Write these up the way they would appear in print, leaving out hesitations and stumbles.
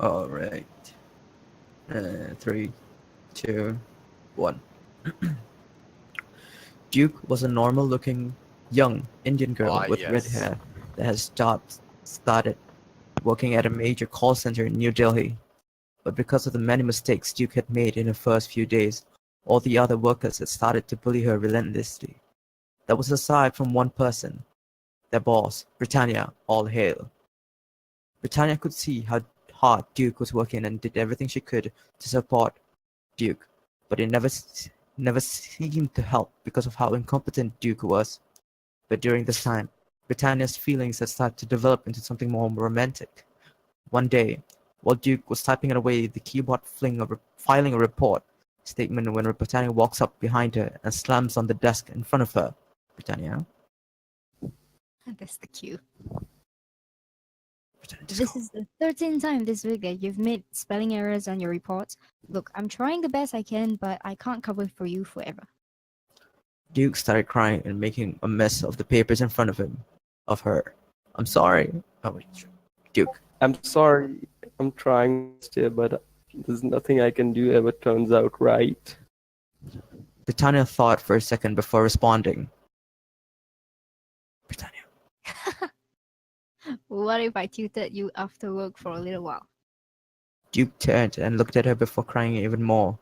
All right. Three, two, one. Duke was a normal-looking, young Indian girl Ah, with red yes. hair that had started working at a major call center in New Delhi. But because of the many mistakes Duke had made in her first few days, all the other workers had started to bully her relentlessly. That was aside from one person, their boss, Britannia, all hail. Britannia could see how hard Duke was working and did everything she could to support Duke, but it never seemed to help because of how incompetent Duke was. But during this time, Britannia's feelings had started to develop into something more romantic. One day, while Duke was typing away the keyboard filing a report statement when Britannia walks up behind her and slams on the desk in front of her. Britannia? That's the cue. Britannia, just This go. is the 13th time this week that you've made spelling errors on your reports. Look, I'm trying the best I can, but I can't cover for you forever. Duke started crying and making a mess of the papers in front of her. I'm sorry. Oh, wait, Duke. I'm sorry. I'm trying still, but there's nothing I can do if it turns out right. Britannia thought for a second before responding. Britannia. What if I tutored you after work for a little while? Duke turned and looked at her before crying even more.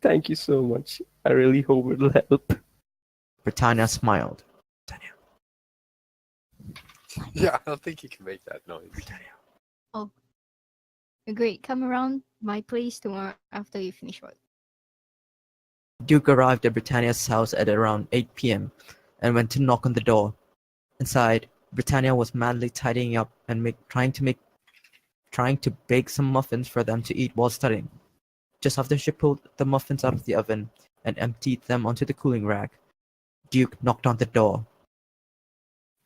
Thank you so much. I really hope it'll help. Britannia smiled. Britannia. Yeah, I don't think you can make that noise. Britannia. Great, come around my place tomorrow after you finish work. Duke arrived at Britannia's house at around 8 p.m. and went to knock on the door. Inside, Britannia was madly tidying up and trying to bake some muffins for them to eat while studying. Just after she pulled the muffins out of the oven and emptied them onto the cooling rack, Duke knocked on the door.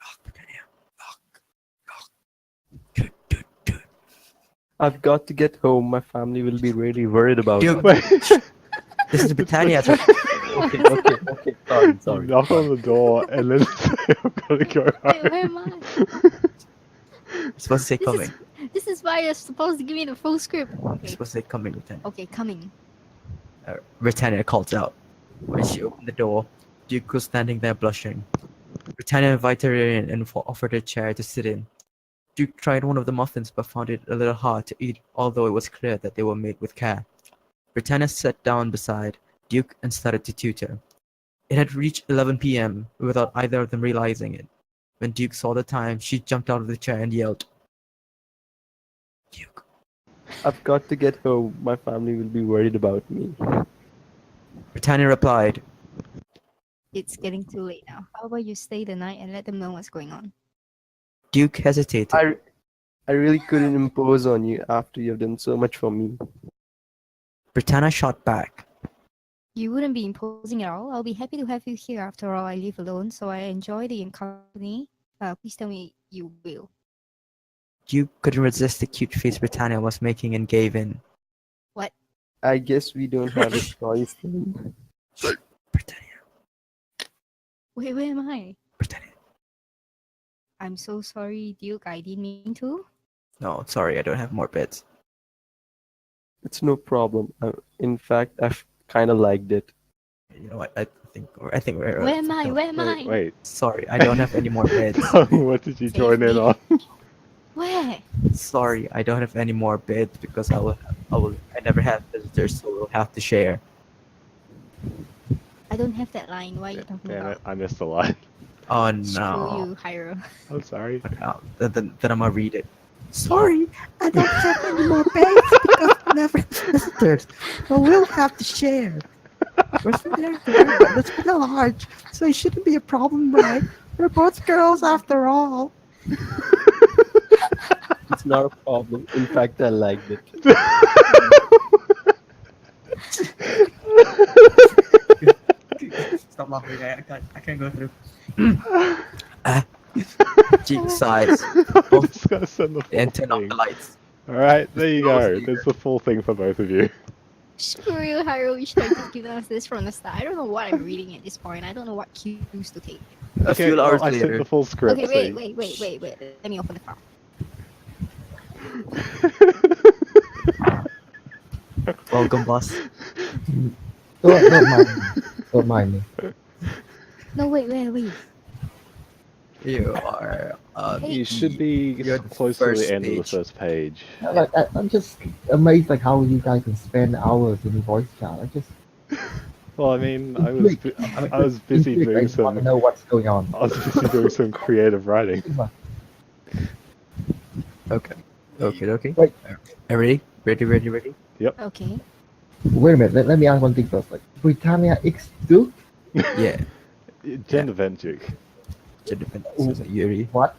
Knock, Britannia. Knock. Dude. I've got to get home. My family will be really worried about Duke. me. This is Britannia. Okay. Sorry. You knock on the door and then say, I'm gonna go Wait, home. where am I? You're supposed to say coming. This is why you're supposed to give me the full script. You're Okay, supposed to say coming, Britannia. okay, coming. Britannia called out. When she opened the door, Duke was standing there blushing. Britannia invited her in and offered her a chair to sit in. Duke tried one of the muffins but found it a little hard to eat, although it was clear that they were made with care. Britannia sat down beside Duke and started to tutor. It had reached 11 p.m. without either of them realizing it. When Duke saw the time, she jumped out of the chair and yelled, Duke. I've got to get home. My family will be worried about me. Britannia replied, It's getting too late now. How about you stay the night and let them know what's going on? Duke hesitated. I really couldn't impose on you after you've done so much for me. Britannia shot back. You wouldn't be imposing at all. I'll be happy to have you here. After all, I live alone, so I enjoy the company. Please tell me you will. Duke couldn't resist the cute face Britannia was making and gave in. What? I guess we don't have a choice then. Britannia. Wait, where am I? Britannia. I'm so sorry, Duke. I didn't mean to. No, sorry, I don't have more beds. It's no problem. In fact, I've kind of liked it. You know what? I think we're. Where am I? Where am I? Wait, Sorry, I don't have any more beds. what did you join in on? Where? Sorry, I don't have any more beds because I never have visitors, so we'll have to share. I don't have that line. Why are you talking Damn it, about? I missed the line. Oh Screw no. you, Hyro. I'm sorry. Then I'm gonna read it. Sorry, I don't have any more beds because I never have visitors, so we'll have to share. We're there, but it's been large, so it shouldn't be a problem, right? We're both girls after all. It's not a problem. In fact, I liked it. Stop laughing. I can't go through. Cheek size. I'm just gonna send the full And turn off thing. the lights. Alright, there you go. There's the full thing for both of you. Screw you, Hyro. You should have just given us this from the start. I don't know what I'm reading at this point. I don't know what cues to take. A few hours I sent later. the full script. Okay, so wait. Let me open the file. Welcome, boss. Don't mind me. Don't mind me. No, wait. You are. You should be You're the close to first the end of the page. first page. I'm just amazed like how you guys can spend hours in voice chat. I just Well, I mean, I was busy intrigued. I doing just want to some. know what's going on. I was busy doing some creative writing. Okay. Okay. Wait. Ready? Ready? Okay. Wait a minute. Let me ask one thing first. Like Britannia X Duke? Yeah. Gender Vent Duke. It's Yuri. What?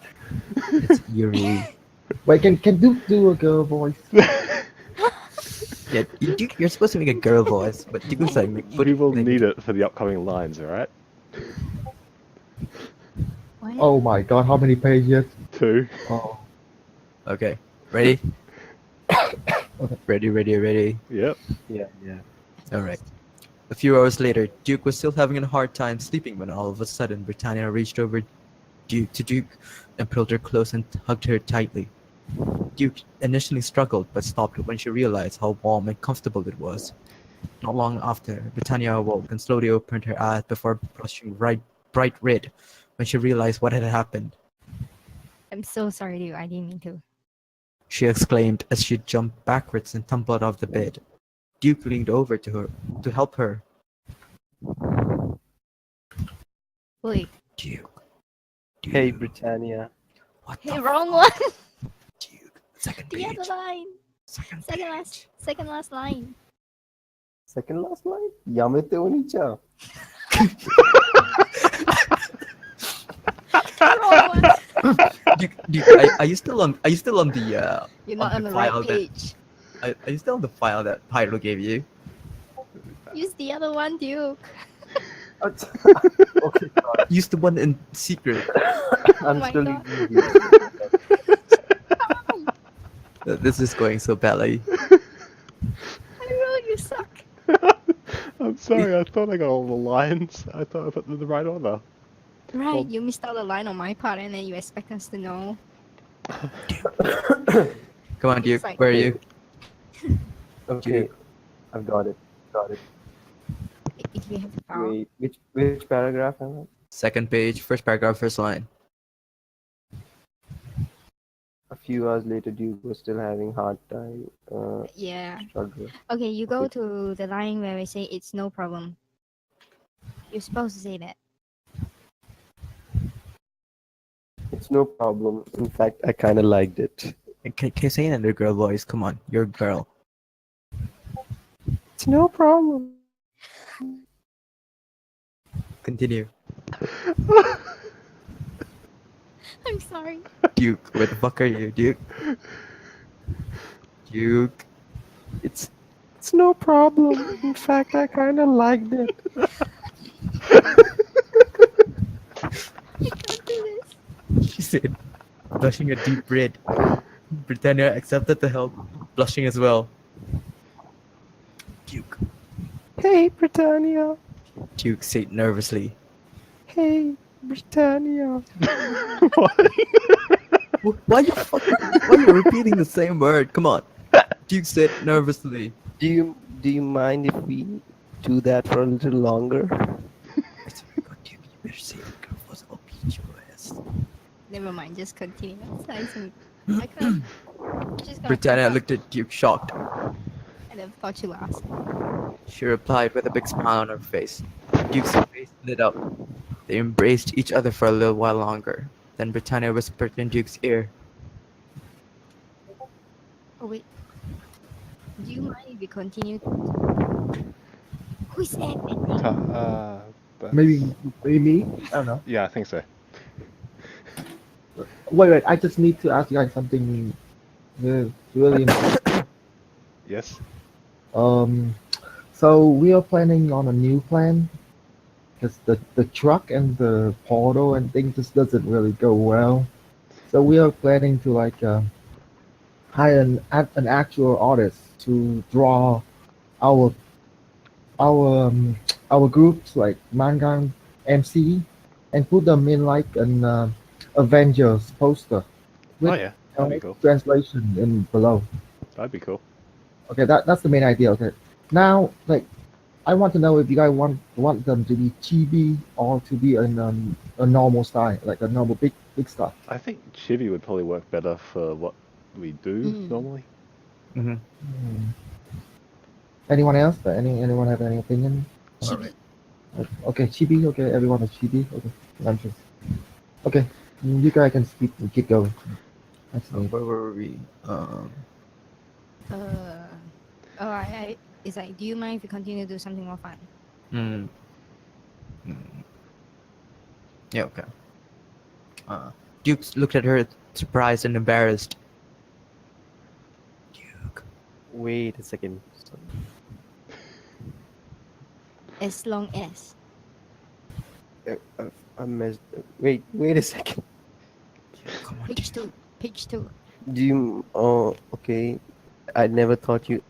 It's Yuri. Wait, can Duke do a girl voice? Yeah, you're supposed to make a girl voice, but you can say We will need it for the upcoming lines, alright? What? Oh my god, how many pages? 2. Oh. Okay. Ready? Ready. Yep. Yeah. Alright. A few hours later, Duke was still having a hard time sleeping when all of a sudden Britannia reached over Duke and pulled her close and hugged her tightly. Duke initially struggled but stopped when she realized how warm and comfortable it was. Not long after, Britannia awoke and slowly opened her eyes before blushing bright red when she realized what had happened. I'm so sorry, dude. I didn't mean to. She exclaimed as she jumped backwards and tumbled off the bed. Duke leaned over to her to help her. Wait. Duke. Hey, Britannia. What Hey, the wrong fuck? one. Duke. Second The page. other line. Second Second last line. Second last line? Yamete Onicha. Wrong one. Duke, are you still on the You're not on on the the right file that- page. are you still on the file that Pyro gave you? Use the other one, Duke. Okay, Use the one in secret. I'm my still God. using this. This is going so badly. I know you suck. I'm sorry, I thought I got all the lines. I thought I put them in the right order. Right, Well- you missed out the line on my part, and then you expect us to know. Come on, Duke. like- Where are you? Okay, I've got it. If you have the power. Wait, which paragraph am I? Second page, first paragraph, first line. A few hours later, Duke was still having hard time. Yeah. Struggle. Okay, you go Okay. to the line where I say it's no problem. You're supposed to say that. It's no problem. In fact, I kind of liked it. Can you say it in a girl voice? Come on, you're a girl. It's no problem. Continue. I'm sorry. Duke, where the fuck are you, Duke? Duke. It's no problem. In fact, I kind of liked it. I can't do this. She said, blushing a deep red. Britannia accepted the help, blushing as well. Duke. Hey, Britannia. Duke said nervously. Hey, Britannia. Why are you repeating the same word? Come on. Duke said nervously. Do you mind if we do that for a little longer? I swear to God, Duke, you better say the girl voice. I'll beat your ass. Never mind, just continue. I can't. Just gonna Britannia pick looked at Duke shocked. up. I never thought you asked. She replied with a big smile on her face. Duke's face lit up. They embraced each other for a little while longer. Then Britannia whispered in Duke's ear. Oh wait. Do you mind if we continue? Who's that? Maybe me? I don't know. Yeah, I think so. Wait, I just need to ask you guys something really important. Yes? So we are planning on a new plan because the truck and the portal and things just doesn't really go well. So we are planning to like hire an actual artist to draw our our groups like manga MC and put them in like an Avengers poster Oh with yeah, that'd be cool. translation in below. That'd be cool. Okay, that's the main idea. Okay, Now, like, I want to know if you guys want them to be chibi or to be in a normal style, like a normal big stuff. I think chibi would probably work better for what we do Mm. normally. Mm-hmm. Anyone else? Anyone have any opinion? Chibi. Okay, chibi. Okay, everyone is chibi. Okay, I'm just okay. You guys can keep going. That's me. Where were we? Oh, it's like, do you mind if we continue to do something more fun? Mm, yeah, okay. Duke looked at her, surprised and embarrassed. Duke. Wait a second. As long as. I messed. Wait a second. Come on, Page Duke. 2. Page 2. Do you? Oh, okay. I never thought you.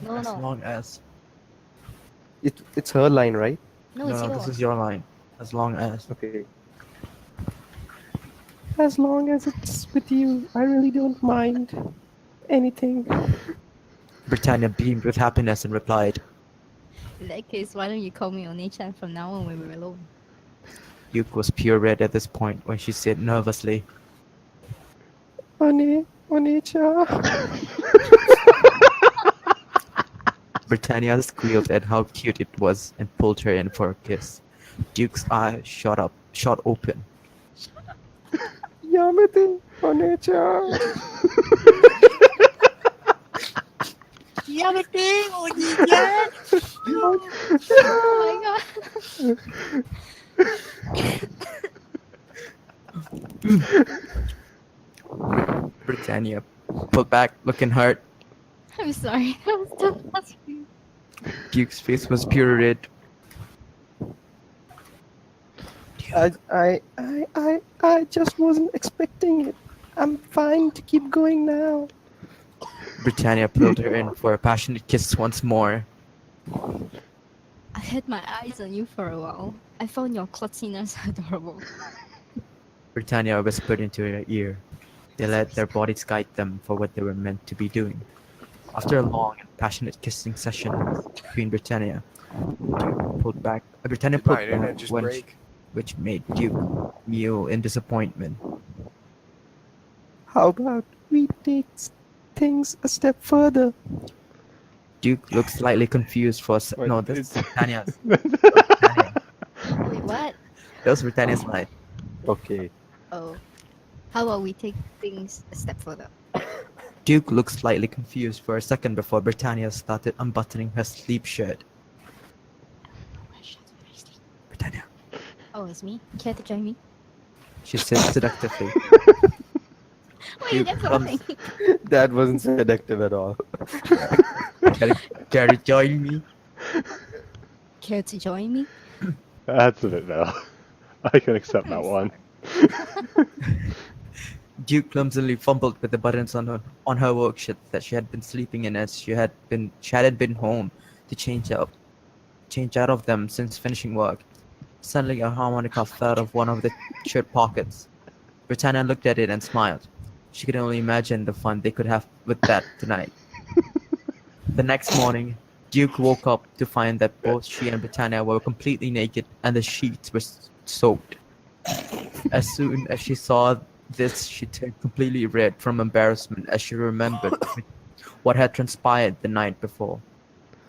No, As no. long as. It's her line, right? No, it's No, yours. this is your line. As long as. Okay. As long as it's with you, I really don't mind anything. Britannia beamed with happiness and replied. In that case, why don't you call me Oni-chan from now on when we're alone? Duke was pure red at this point when she said nervously. Oni-chan. Britannia squealed at how cute it was and pulled her in for a kiss. Duke's eyes shot open. Yamete, Oni-chan. Yamete, Oni-chan! Oh my god. Britannia pulled back, looking hurt. I'm sorry. I was so asking. Duke's face was pure red. I just wasn't expecting it. I'm fine to keep going now. Britannia pulled her in for a passionate kiss once more. I had my eyes on you for a while. I found your klutziness adorable. Britannia whispered into her ear. They let their bodies guide them for what they were meant to be doing. After a long and passionate kissing session between Britannia, Duke pulled back. Britannia Did my pulled internet back, just when break? which made Duke mew in disappointment. How about we take things a step further? Duke looked slightly confused for a se- Wait, No, this is it's- Britannia's. Britannia. Wait, what? That was Britannia's line. Okay. Oh. How about we take things a step further? Duke looked slightly confused for a second before Britannia started unbuttoning her sleep shirt. Britannia, Oh, it's me? Care to join me? she said seductively. Wait, You that's clumsy- something. That wasn't seductive at all. Care to join me? Care to join me? That's a bit better. I can accept that I'm one. Duke clumsily fumbled with the buttons on her work shirt that she had been sleeping in, as she hadn't been home to change out of them since finishing work. Suddenly, a harmonica fell out of one of the shirt pockets. Britannia looked at it and smiled. She could only imagine the fun they could have with that tonight. The next morning, Duke woke up to find that both she and Britannia were completely naked and the sheets were soaked. As soon as she saw this, she turned completely red from embarrassment as she remembered what had transpired the night before.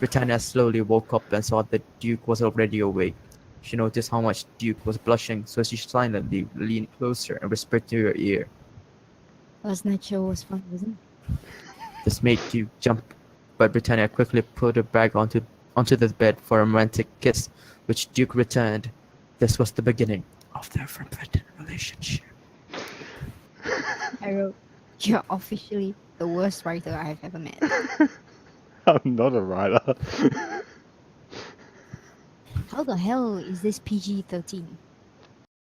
Britannia slowly woke up and saw that Duke was already awake. She noticed how much Duke was blushing, so she silently leaned closer and whispered to her ear. Last night show was fun, wasn't it? This made Duke jump, but Britannia quickly put her back onto the bed for a romantic kiss, which Duke returned. This was the beginning of their forbidden relationship. I wrote, you're officially the worst writer I have ever met. I'm not a writer. How the hell is this PG-13?